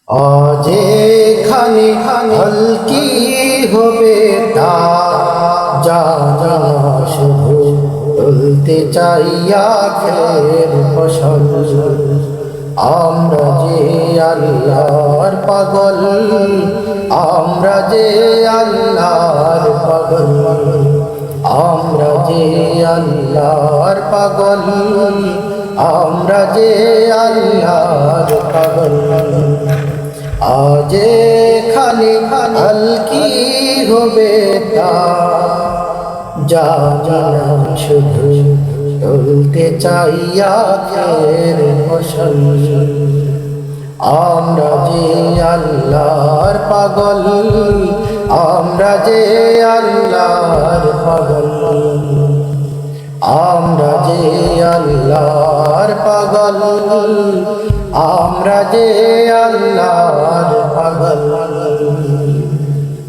আজ এখানে হলকি হবে তা জানা শুধু তুলতে চাইয়া খের ফসল। আমরা যে আল্লাহর পাগল, আমরা যে আল্লাহর পাগল, আমরা যে আল্লাহর পাগল, আমরা যে আল্লাহর পাগল। আজ খালি হলকি হবে তা জানা শুধু তুলতে চাইয়া খের ফসল। আমরা যে আল্লাহর পাগল, আমরা যে আল্লাহর পাগল, আমরা যে আল্লাহর পাগল, আমরা যে আল্লাহ